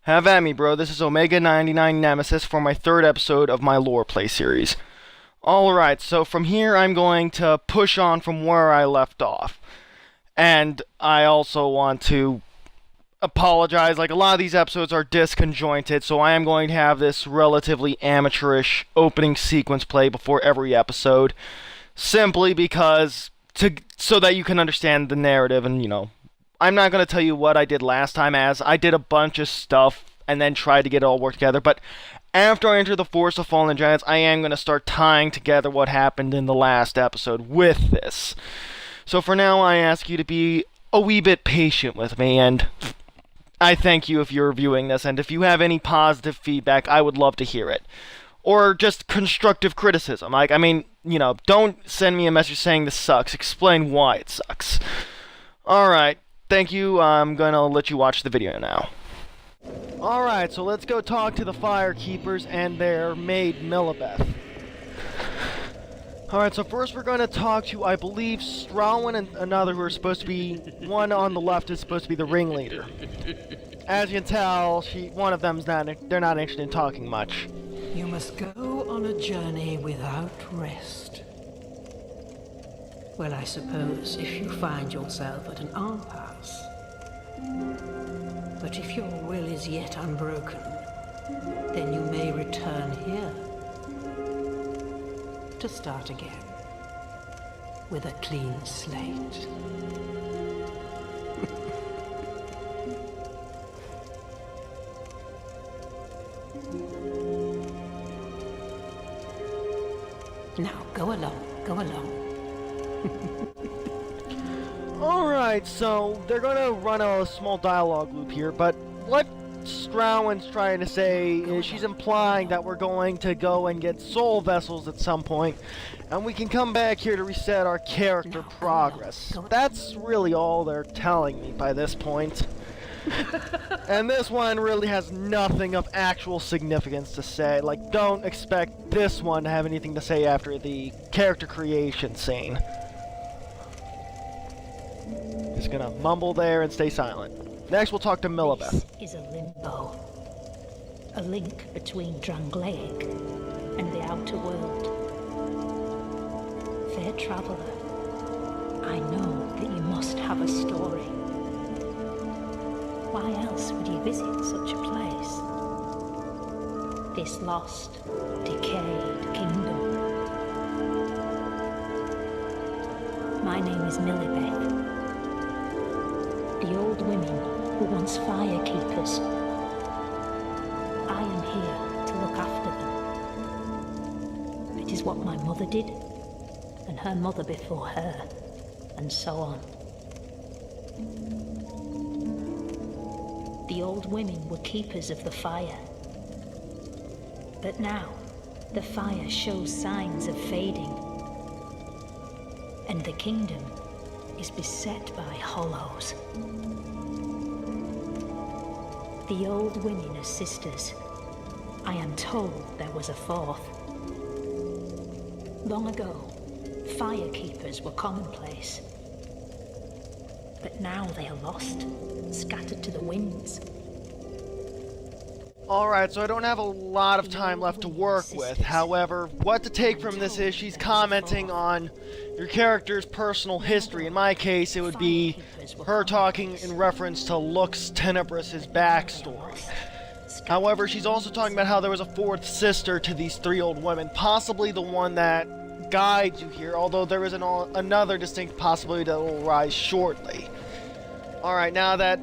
Have at me, bro. This is Omega 99 Nemesis for my third episode of my lore play series. Alright, so from here I'm going to push on from where I left off. And I also want to apologize, like a lot of these episodes are disconjointed, so I am going to have this relatively amateurish opening sequence play before every episode. Simply because, so that you can understand the narrative and, I'm not going to tell you what I did last time, as I did a bunch of stuff and then tried to get it all worked together, but after I enter the Forest of Fallen Giants, I am going to start tying together what happened in the last episode with this. So for now, I ask you to be a wee bit patient with me, and I thank you if you're viewing this, and if you have any positive feedback, I would love to hear it. Or just constructive criticism. Don't send me a message saying this sucks. Explain why it sucks. Alright, thank you. I'm gonna let you watch the video now. Alright, so let's go talk to the Firekeepers and their maid, Millibeth. Alright, so first we're going to talk to, I believe, Strawin and another who are supposed to be, one on the left is supposed to be the ringleader. As you can tell, one of them's they're not interested in talking much. You must go on a journey without rest. Well, I suppose if you find yourself at an impasse. But if your will is yet unbroken, then you may return here to start again with a clean slate. Now, go along. Alright, so they're gonna run a small dialogue loop here, but what Strawin's trying to say is she's implying that we're going to go and get soul vessels at some point, and we can come back here to reset our character progress. That's really all they're telling me by this point. And this one really has nothing of actual significance to say. Like, don't expect this one to have anything to say after the character creation scene. Just gonna mumble there and stay silent. Next, we'll talk to Millibeth. This is a limbo. A link between Drangleic and the outer world. Fair traveler, I know that you must have a story. Why else would you visit such a place? This lost, decayed kingdom. My name is Millibeth. The old women were once firekeepers. I am here to look after them. It is what my mother did, and her mother before her, and so on. The old women were keepers of the fire. But now, the fire shows signs of fading, and the kingdom is beset by hollows. The old women are sisters. I am told there was a fourth. Long ago, firekeepers were commonplace. But now they are lost, scattered to the winds. Alright, so I don't have a lot of time left to work with. However, what to take from this is she's commenting on your character's personal history. In my case, it would be her talking in reference to Lux Tenebris's backstory. However, she's also talking about how there was a fourth sister to these three old women, possibly the one that guides you here, although there is another distinct possibility that will arise shortly. Alright, now that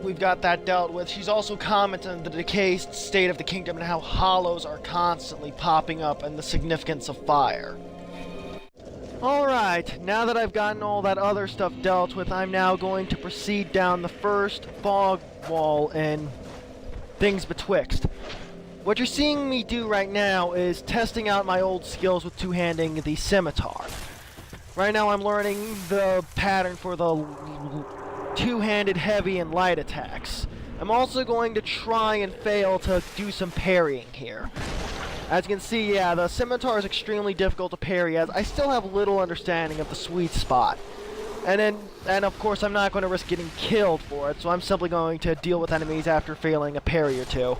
we've got that dealt with, she's also commenting on the decayed state of the kingdom and how hollows are constantly popping up and the significance of fire. Alright, now that I've gotten all that other stuff dealt with, I'm now going to proceed down the first fog wall in Thing Betwixt. What you're seeing me do right now is testing out my old skills with two-handing the scimitar. Right now I'm learning the pattern for the two-handed heavy and light attacks. I'm also going to try and fail to do some parrying here. As you can see, yeah, the scimitar is extremely difficult to parry, as I still have little understanding of the sweet spot. And of course I'm not going to risk getting killed for it, so I'm simply going to deal with enemies after failing a parry or two.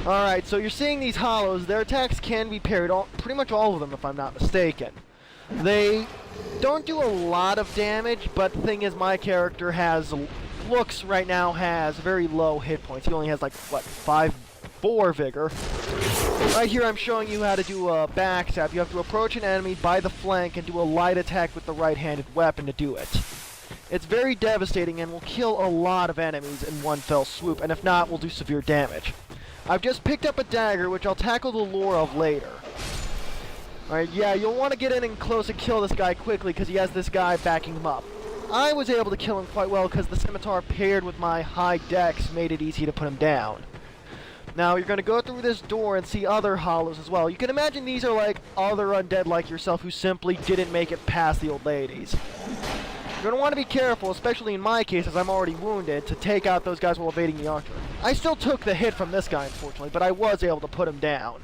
Alright, so you're seeing these hollows. Their attacks can be parried, pretty much all of them if I'm not mistaken. They don't do a lot of damage, but the thing is my character looks right now has very low hit points. He only has like, what, 4 vigor. Right here I'm showing you how to do a backstab. You have to approach an enemy by the flank and do a light attack with the right-handed weapon to do it. It's very devastating and will kill a lot of enemies in one fell swoop, and if not, will do severe damage. I've just picked up a dagger, which I'll tackle the lore of later. Alright, yeah, you'll want to get in and close and kill this guy quickly because he has this guy backing him up. I was able to kill him quite well because the scimitar paired with my high dex made it easy to put him down. Now, you're going to go through this door and see other hollows as well. You can imagine these are like other undead like yourself who simply didn't make it past the old ladies. You're going to want to be careful, especially in my case as I'm already wounded, to take out those guys while evading the archer. I still took the hit from this guy, unfortunately, but I was able to put him down.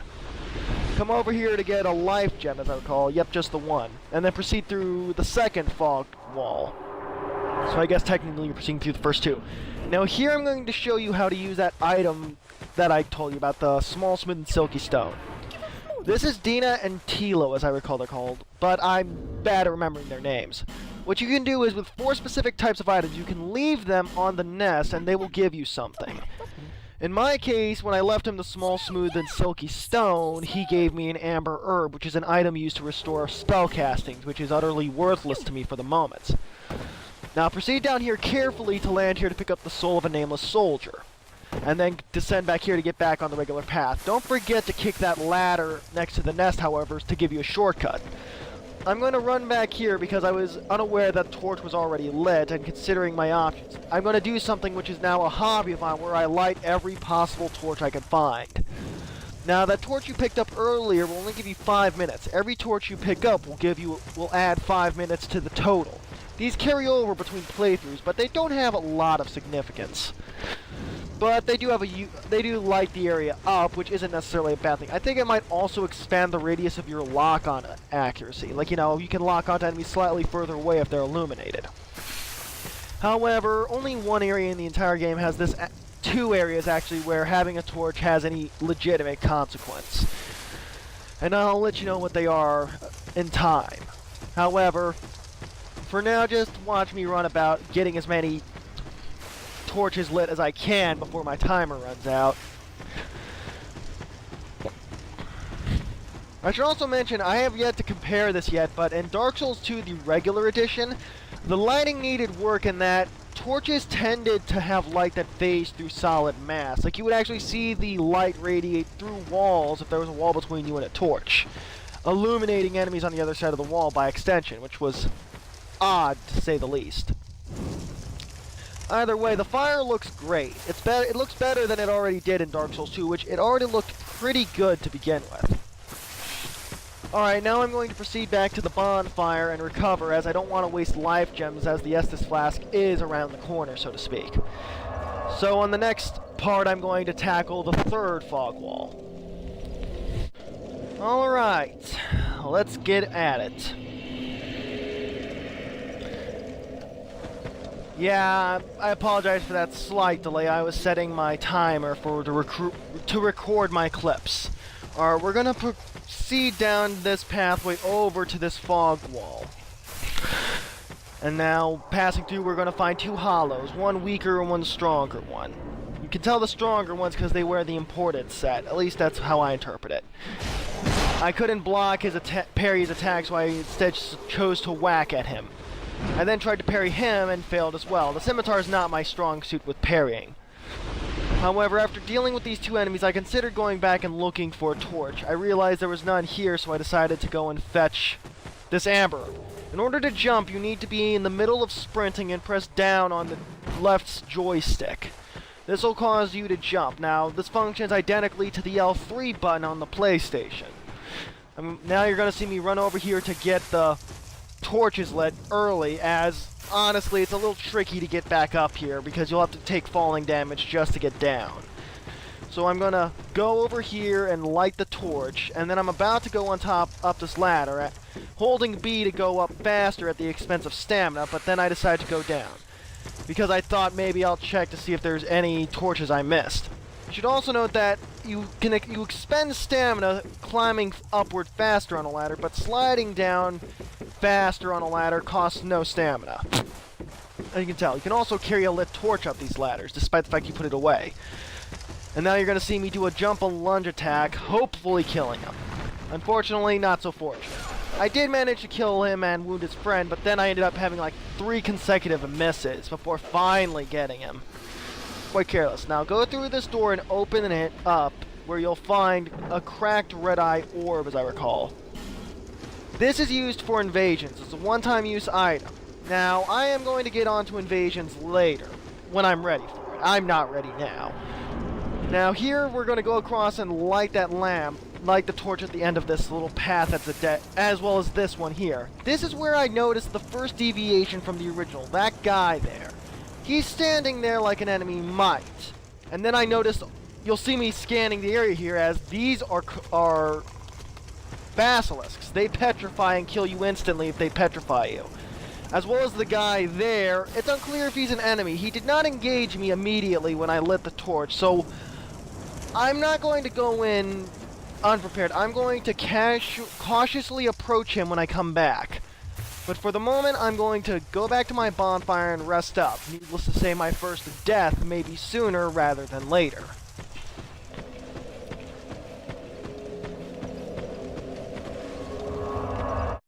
Come over here to get a life gem, as I recall. Yep, just the one. And then proceed through the second fog wall. So I guess technically you're proceeding through the first two. Now here I'm going to show you how to use that item that I told you about, the small, smooth, and silky stone. This is Dina and Tilo, as I recall they're called, but I'm bad at remembering their names. What you can do is, with 4 specific types of items, you can leave them on the nest and they will give you something. In my case, when I left him the small, smooth, and silky stone, he gave me an amber herb, which is an item used to restore spell castings, which is utterly worthless to me for the moment. Now proceed down here carefully to land here to pick up the soul of a nameless soldier. And then descend back here to get back on the regular path. Don't forget to kick that ladder next to the nest, however, to give you a shortcut. I'm going to run back here because I was unaware that the torch was already lit, and considering my options, I'm going to do something which is now a hobby of mine where I light every possible torch I can find. Now, that torch you picked up earlier will only give you 5 minutes. Every torch you pick up will add 5 minutes to the total. These carry over between playthroughs, but they don't have a lot of significance. But they do light the area up, which isn't necessarily a bad thing. I think it might also expand the radius of your lock-on accuracy. Like, you know, you can lock onto enemies slightly further away if they're illuminated. However, only one area in the entire game has this, 2 areas actually, where having a torch has any legitimate consequence. And I'll let you know what they are in time. However, for now, just watch me run about getting as many torches lit as I can before my timer runs out. I should also mention, I have yet to compare this yet, but in Dark Souls 2, the regular edition, the lighting needed work in that torches tended to have light that phased through solid mass. Like, you would actually see the light radiate through walls if there was a wall between you and a torch, illuminating enemies on the other side of the wall by extension, which was odd, to say the least. Either way, the fire looks great. It looks better than it already did in Dark Souls 2, which it already looked pretty good to begin with. Alright, now I'm going to proceed back to the bonfire and recover, as I don't want to waste life gems, as the Estus flask is around the corner, so to speak. So on the next part, I'm going to tackle the 3rd fog wall. Alright, let's get at it. Yeah, I apologize for that slight delay. I was setting my timer to record my clips. Alright, we're gonna proceed down this pathway over to this fog wall. And now, passing through, we're gonna find 2 hollows, one weaker and one stronger one. You can tell the stronger ones because they wear the imported set. At least that's how I interpret it. I couldn't block his parry his attack, so I instead chose to whack at him. I then tried to parry him and failed as well. The scimitar is not my strong suit with parrying. However, after dealing with these 2 enemies, I considered going back and looking for a torch. I realized there was none here, so I decided to go and fetch this amber. In order to jump, you need to be in the middle of sprinting and press down on the left joystick. This will cause you to jump. Now, this functions identically to the L3 button on the PlayStation. Now you're going to see me run over here to get the torches lit early, as honestly it's a little tricky to get back up here because you'll have to take falling damage just to get down. So I'm gonna go over here and light the torch, and then I'm about to go on top up this ladder, holding B to go up faster at the expense of stamina, but then I decided to go down, because I thought maybe I'll check to see if there's any torches I missed. You should also note that you expend stamina climbing upward faster on a ladder, but sliding down faster on a ladder costs no stamina. As you can tell, you can also carry a lit torch up these ladders, despite the fact you put it away. And now you're going to see me do a jump and lunge attack, hopefully killing him. Unfortunately, not so fortunate. I did manage to kill him and wound his friend, but then I ended up having like 3 consecutive misses before finally getting him. Quite careless. Now go through this door and open it up, where you'll find a cracked red-eye orb, as I recall. This is used for invasions. It's a one-time use item. Now, I am going to get onto invasions later, when I'm ready for it. I'm not ready now. Now here, we're going to go across and light that lamp, light the torch at the end of this little path that's as well as this one here. This is where I noticed the first deviation from the original, that guy there. He's standing there like an enemy might. And then I noticed, you'll see me scanning the area here, as these are basilisks. They petrify and kill you instantly if they petrify you. As well as the guy there, it's unclear if he's an enemy. He did not engage me immediately when I lit the torch, so I'm not going to go in unprepared. I'm going to cautiously approach him when I come back. But for the moment, I'm going to go back to my bonfire and rest up. Needless to say, my first death may be sooner rather than later.